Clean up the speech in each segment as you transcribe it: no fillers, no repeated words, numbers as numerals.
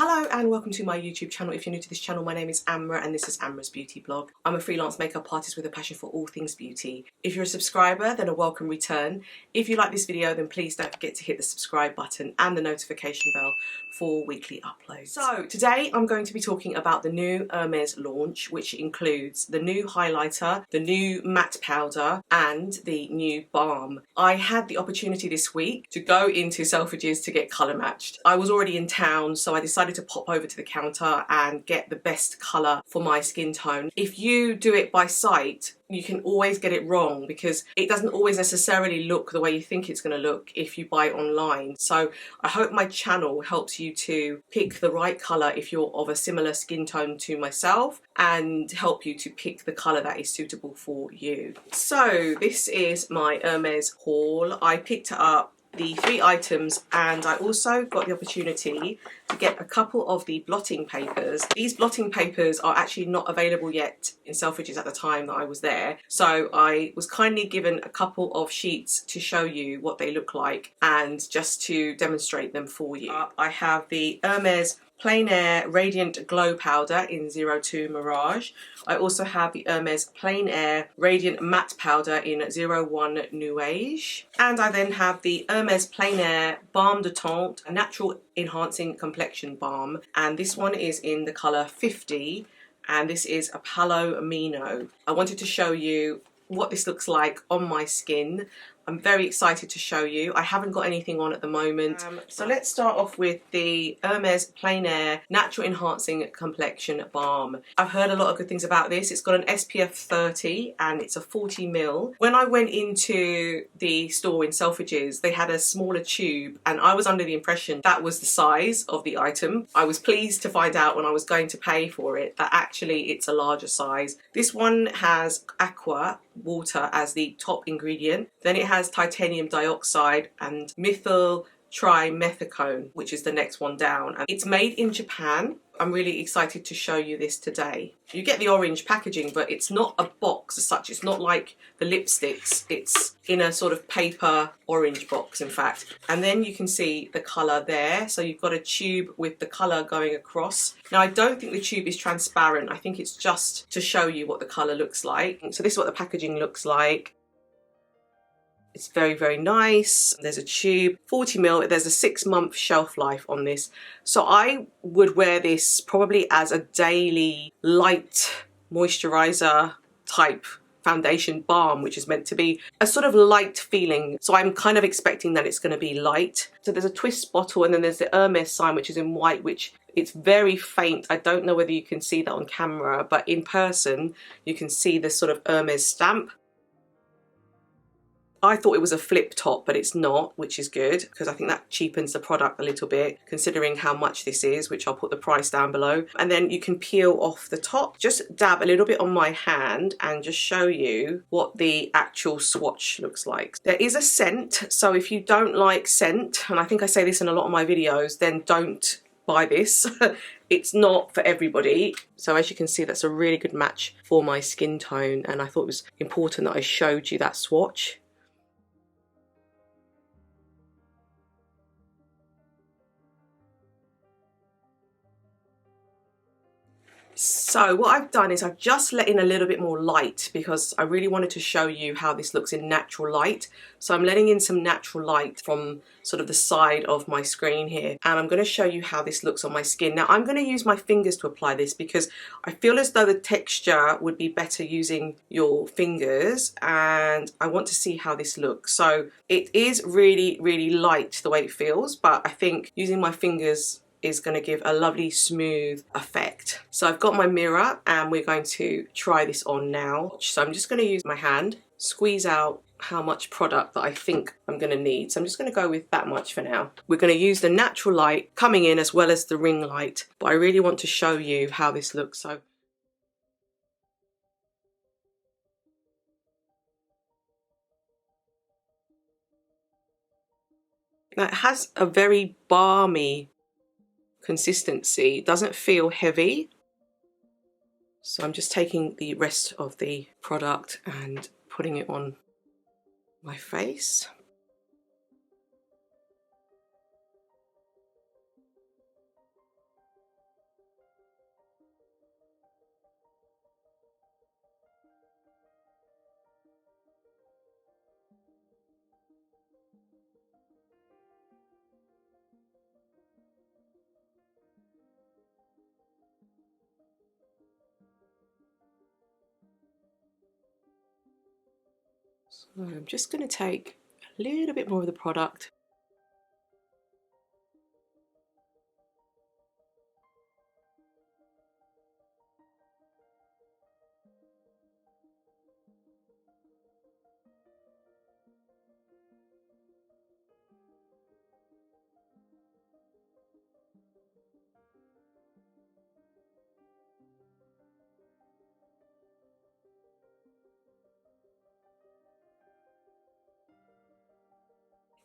Hello and welcome to my YouTube channel. If you're new to this channel, my name is Amra and this is Amra's Beauty Blog. I'm a freelance makeup artist with a passion for all things beauty. If you're a subscriber, then a welcome return. If you like this video, then please don't forget to hit the subscribe button and the notification bell for weekly uploads. So today I'm going to be talking about the new Hermes launch, which includes the new highlighter, the new matte powder and the new balm. I had the opportunity this week to go into Selfridges to get colour matched. I was already in town, so I decided to pop over to the counter and get the best colour for my skin tone. If you do it by sight, you can always get it wrong because it doesn't always necessarily look the way you think it's going to look if you buy it online. So I hope my channel helps you to pick the right colour if you're of a similar skin tone to myself and help you to pick the colour that is suitable for you. So this is my Hermes haul. I picked up the 3 items and I also got the opportunity to get a couple of the blotting papers. These blotting papers are actually not available yet in Selfridges at the time that I was there, so I was kindly given a couple of sheets to show you what they look like and just to demonstrate them for you. I have the Hermes Plein Air Radiant Glow Powder in 02 Mirage. I also have the Hermes Plein Air Radiant Matte Powder in 01 Nuage. And I then have the Hermes Plein Air Balm de Teint, a natural enhancing complexion balm. And this one is in the colour 50. And this is a Palomino. I wanted to show you what this looks like on my skin. I'm very excited to show you. I haven't got anything on at the moment. So let's start off with the Hermes Plein Air Natural Enhancing Complexion Balm. I've heard a lot of good things about this. It's got an SPF 30 and it's a 40ml. When I went into the store in Selfridges, they had a smaller tube and I was under the impression that was the size of the item. I was pleased to find out when I was going to pay for it that actually it's a larger size. This one has aqua, water, as the top ingredient. Then it has titanium dioxide and methyl trimethicone, which is the next one down. And it's made in Japan. I'm really excited to show you this today. You get the orange packaging, but it's not a box as such. It's not like the lipsticks. It's in a sort of paper orange box, in fact. And then you can see the colour there. So you've got a tube with the colour going across. Now, I don't think the tube is transparent. I think it's just to show you what the colour looks like. So this is what the packaging looks like. It's very, very nice. There's a tube, 40ml. There's a 6-month shelf life on this. So I would wear this probably as a daily light moisturizer type foundation balm, which is meant to be a sort of light feeling. So I'm kind of expecting that it's going to be light. So there's a twist bottle and then there's the Hermes sign, which is in white, which it's very faint. I don't know whether you can see that on camera, but in person you can see the sort of Hermes stamp. I thought it was a flip top, but it's not, which is good because I think that cheapens the product a little bit considering how much this is, which I'll put the price down below. And then you can peel off the top. Just dab a little bit on my hand and just show you what the actual swatch looks like. There is a scent, so if you don't like scent, and I think I say this in a lot of my videos, then don't buy this. It's not for everybody. So as you can see, that's a really good match for my skin tone, and I thought it was important that I showed you that swatch. So what I've done is I've just let in a little bit more light because I really wanted to show you how this looks in natural light. So I'm letting in some natural light from sort of the side of my screen here. And I'm going to show you how this looks on my skin. Now I'm going to use my fingers to apply this because I feel as though the texture would be better using your fingers. And I want to see how this looks. So it is really, really light the way it feels. But I think using my fingers is going to give a lovely smooth effect. So I've got my mirror and we're going to try this on now. So I'm just going to use my hand, squeeze out how much product that I think I'm going to need. So I'm just going to go with that much for now. We're going to use the natural light coming in as well as the ring light, but I really want to show you how this looks. So now it has a very balmy consistency. It doesn't feel heavy. So I'm just taking the rest of the product and putting it on my face. So I'm just going to take a little bit more of the product.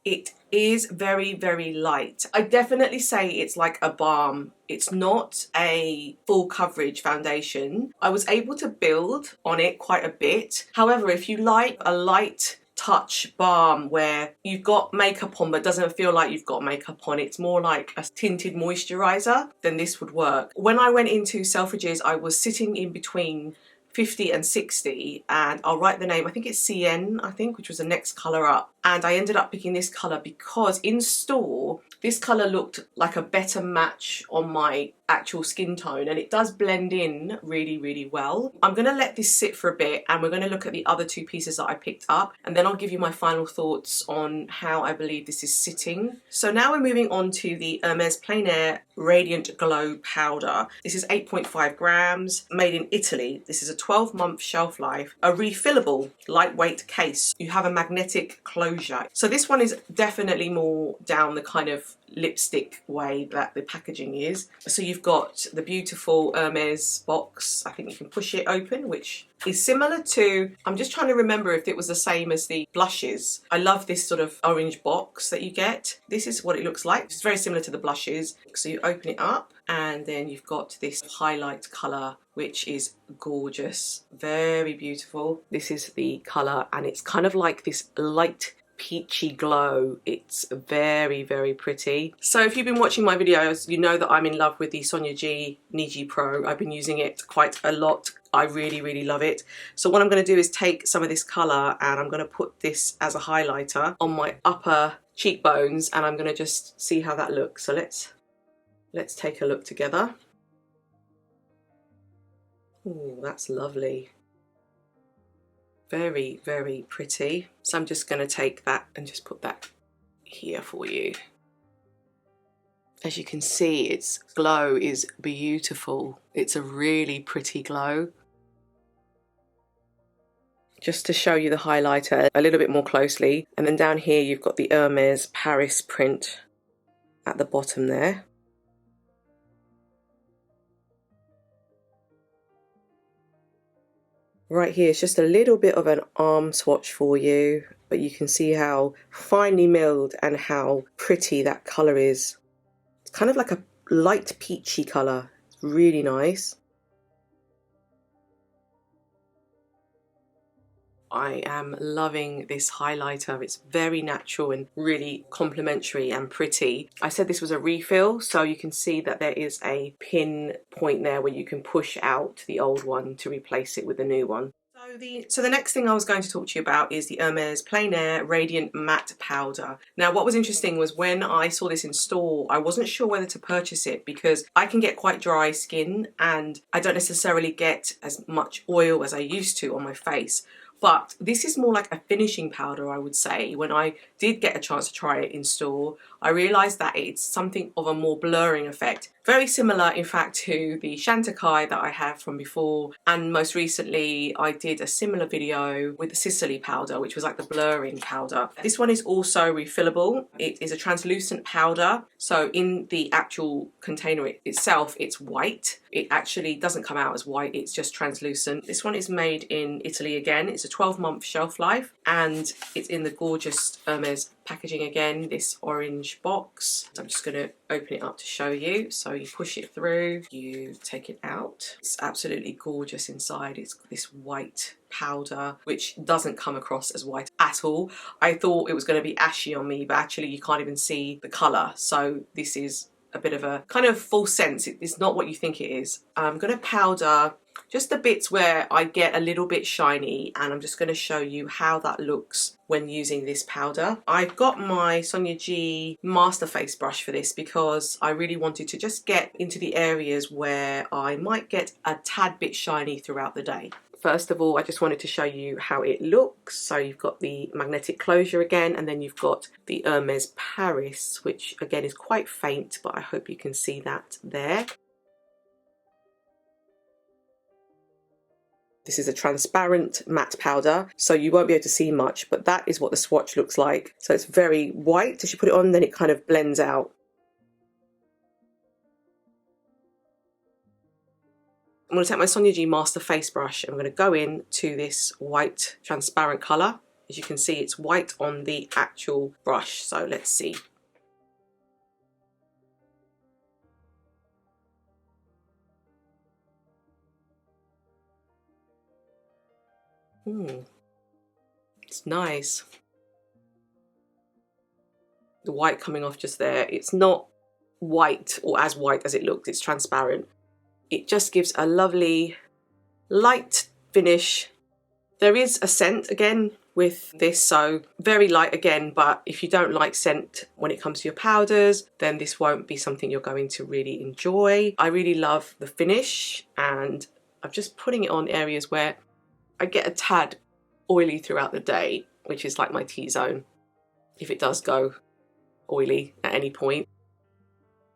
It is very, very light. I definitely say it's like a balm. It's not a full coverage foundation. I was able to build on it quite a bit. However, if you like a light touch balm where you've got makeup on but doesn't feel like you've got makeup on, it's more like a tinted moisturizer, then this would work. When I went into Selfridges, I was sitting in between 50 and 60, and I'll write the name, I think it's CN, I think, which was the next colour up. And I ended up picking this colour because in store, this colour looked like a better match on my actual skin tone, and it does blend in really, really well. I'm going to let this sit for a bit, and we're going to look at the other two pieces that I picked up, and then I'll give you my final thoughts on how I believe this is sitting. So now we're moving on to the Hermes Plein Air Radiant Glow Powder. This is 8.5 grams, made in Italy. This is a 12-month shelf life, a refillable lightweight case. You have a magnetic closure. So this one is definitely more down the kind of lipstick way that the packaging is. So you've got the beautiful Hermes box. I think you can push it open, which is similar to, I'm just trying to remember if it was the same as the blushes. I love this sort of orange box that you get. This is what it looks like. It's very similar to the blushes. So you open it up and then you've got this highlight colour, which is gorgeous, very beautiful. This is the colour, and it's kind of like this light peachy glow. It's very, very pretty. So if you've been watching my videos, you know that I'm in love with the Sonia G Niji Pro. I've been using it quite a lot. I really, really love it. So what I'm going to do is take some of this colour and I'm going to put this as a highlighter on my upper cheekbones, and I'm going to just see how that looks. So let's take a look together. Oh, that's lovely. Very, very pretty. So I'm just going to take that and just put that here for you. As you can see, its glow is beautiful. It's a really pretty glow. Just to show you the highlighter a little bit more closely. And then down here you've got the Hermes Paris print at the bottom there. Right here, it's just a little bit of an arm swatch for you, but you can see how finely milled and how pretty that colour is. It's kind of like a light peachy colour. It's really nice. I am loving this highlighter. It's very natural and really complimentary and pretty. I said this was a refill, so you can see that there is a pin point there where you can push out the old one to replace it with the new one. So the next thing I was going to talk to you about is the Hermes Plein Air Radiant Matte Powder. Now what was interesting was when I saw this in store, I wasn't sure whether to purchase it because I can get quite dry skin and I don't necessarily get as much oil as I used to on my face. But this is more like a finishing powder, I would say. When I did get a chance to try it in store, I realised that it's something of a more blurring effect. Very similar, in fact, to the Chantecaille that I have from before. And most recently, I did a similar video with the Sicily powder, which was like the blurring powder. This one is also refillable. It is a translucent powder. So in the actual container itself, it's white. It actually doesn't come out as white, it's just translucent. This one is made in Italy again. It's a 12-month shelf life and it's in the gorgeous Hermes packaging again, this orange box. I'm just going to open it up to show you. So you push it through, you take it out. It's absolutely gorgeous inside. It's this white powder which doesn't come across as white at all. I thought it was going to be ashy on me, but actually you can't even see the colour. So this is a bit of a kind of false sense. It's not what you think it is. I'm going to powder just the bits where I get a little bit shiny, and I'm just going to show you how that looks when using this powder. I've got my Sonia G Master Face brush for this because I really wanted to just get into the areas where I might get a tad bit shiny throughout the day. First of all, I just wanted to show you how it looks. So you've got the magnetic closure again, and then you've got the Hermes Paris, which again is quite faint, but I hope you can see that there. This is a transparent matte powder, so you won't be able to see much, but that is what the swatch looks like. So it's very white as you put it on, then it kind of blends out. I'm going to take my Sonia G Master Face brush and I'm going to go in to this white transparent colour. As you can see, it's white on the actual brush, so let's see. It's nice. The white coming off just there. It's not white or as white as it looks, it's transparent. It just gives a lovely light finish. There is a scent again with this, so very light again, but if you don't like scent when it comes to your powders, then this won't be something you're going to really enjoy. I really love the finish, and I'm just putting it on areas where I get a tad oily throughout the day, which is like my T-zone, if it does go oily at any point.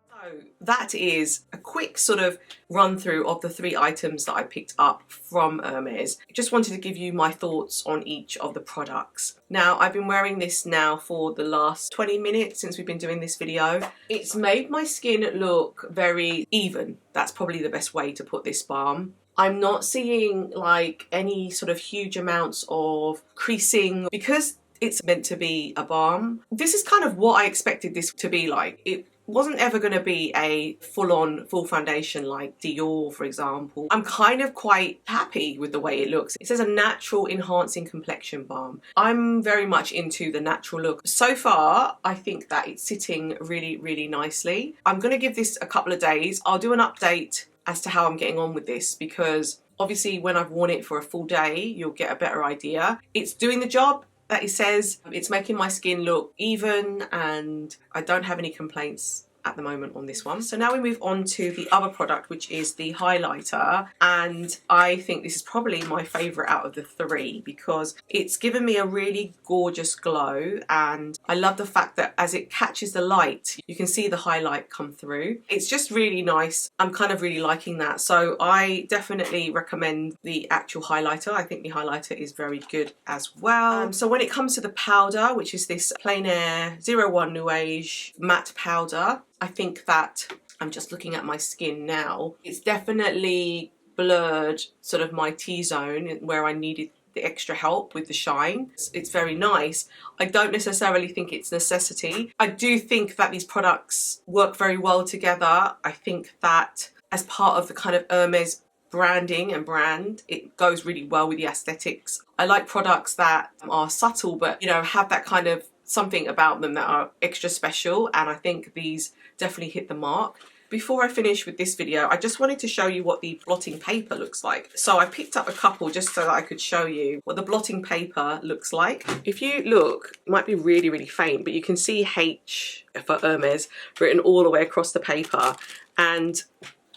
So that is a quick sort of run through of the 3 items that I picked up from Hermes. I just wanted to give you my thoughts on each of the products. Now, I've been wearing this now for the last 20 minutes since we've been doing this video. It's made my skin look very even. That's probably the best way to put this balm. I'm not seeing like any sort of huge amounts of creasing because it's meant to be a balm. This is kind of what I expected this to be like. It wasn't ever going to be a full-on full foundation like Dior, for example. I'm kind of quite happy with the way it looks. It says a natural enhancing complexion balm. I'm very much into the natural look. So far, I think that it's sitting really, really nicely. I'm going to give this a couple of days. I'll do an update as to how I'm getting on with this, because obviously when I've worn it for a full day, you'll get a better idea. It's doing the job that it says. It's making my skin look even, and I don't have any complaints at the moment on this one. So now we move on to the other product, which is the highlighter, and I think this is probably my favourite out of the 3 because it's given me a really gorgeous glow, and I love the fact that as it catches the light you can see the highlight come through. It's just really nice. I'm kind of really liking that, so I definitely recommend the actual highlighter. I think the highlighter is very good as well. So when it comes to the powder, which is this Plein Air 01 Nuage matte powder, I think that, I'm just looking at my skin now, it's definitely blurred sort of my T-zone where I needed the extra help with the shine. It's very nice. I don't necessarily think it's necessity. I do think that these products work very well together. I think that as part of the kind of Hermes branding and brand, it goes really well with the aesthetics. I like products that are subtle but, you know, have that kind of something about them that are extra special, and I think these definitely hit the mark. Before I finish with this video, I just wanted to show you what the blotting paper looks like. So I picked up a couple just so that I could show you what the blotting paper looks like. If you look, it might be really, really faint, but you can see H for Hermes written all the way across the paper, and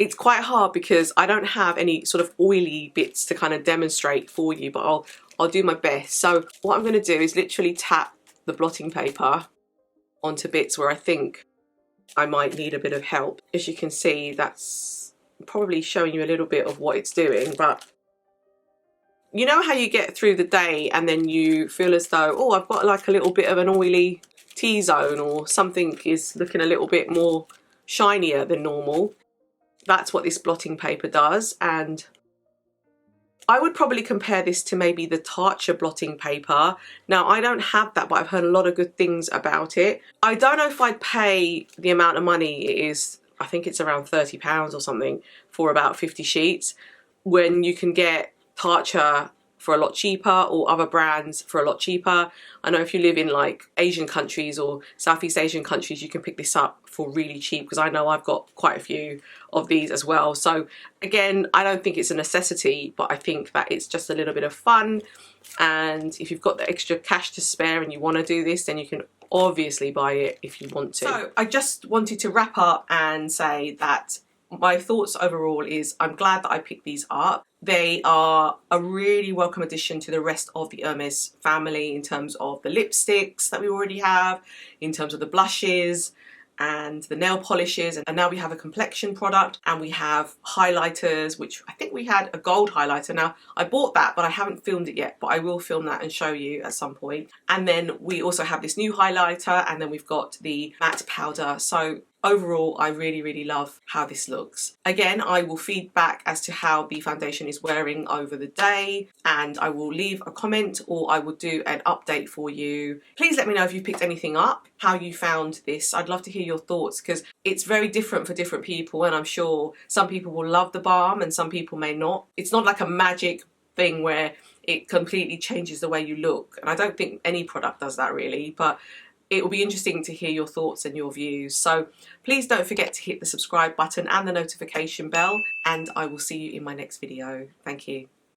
it's quite hard because I don't have any sort of oily bits to kind of demonstrate for you, but I'll do my best. So what I'm going to do is literally tap the blotting paper onto bits where I think I might need a bit of help. As you can see, that's probably showing you a little bit of what it's doing, but you know how you get through the day and then you feel as though, oh, I've got like a little bit of an oily T-zone, or something is looking a little bit more shinier than normal. That's what this blotting paper does, and I would probably compare this to maybe the Tatcha blotting paper. Now, I don't have that, but I've heard a lot of good things about it. I don't know if I'd pay the amount of money it is. I think it's around £30 or something for about 50 sheets, when you can get Tatcha for a lot cheaper, or other brands for a lot cheaper. I know if you live in like Asian countries or Southeast Asian countries, you can pick this up for really cheap, because I know I've got quite a few of these as well. So again, I don't think it's a necessity, but I think that it's just a little bit of fun. And if you've got the extra cash to spare and you want to do this, then you can obviously buy it if you want to. So I just wanted to wrap up and say that my thoughts overall is I'm glad that I picked these up. They are a really welcome addition to the rest of the Hermes family in terms of the lipsticks that we already have, in terms of the blushes and the nail polishes, and now we have a complexion product, and we have highlighters, which I think we had a gold highlighter. Now I bought that, but I haven't filmed it yet, but I will film that and show you at some point. And then we also have this new highlighter, and then we've got the matte powder. So overall, I really love how this looks. Again, I will feed back as to how the foundation is wearing over the day, and I will leave a comment, or I will do an update for you. Please let me know if you picked anything up, how you found this. I'd love to hear your thoughts, because it's very different for different people, and I'm sure some people will love the balm and some people may not. It's not like a magic thing where it completely changes the way you look, and I don't think any product does that really, but it will be interesting to hear your thoughts and your views. So please don't forget to hit the subscribe button and the notification bell, and I will see you in my next video. Thank you.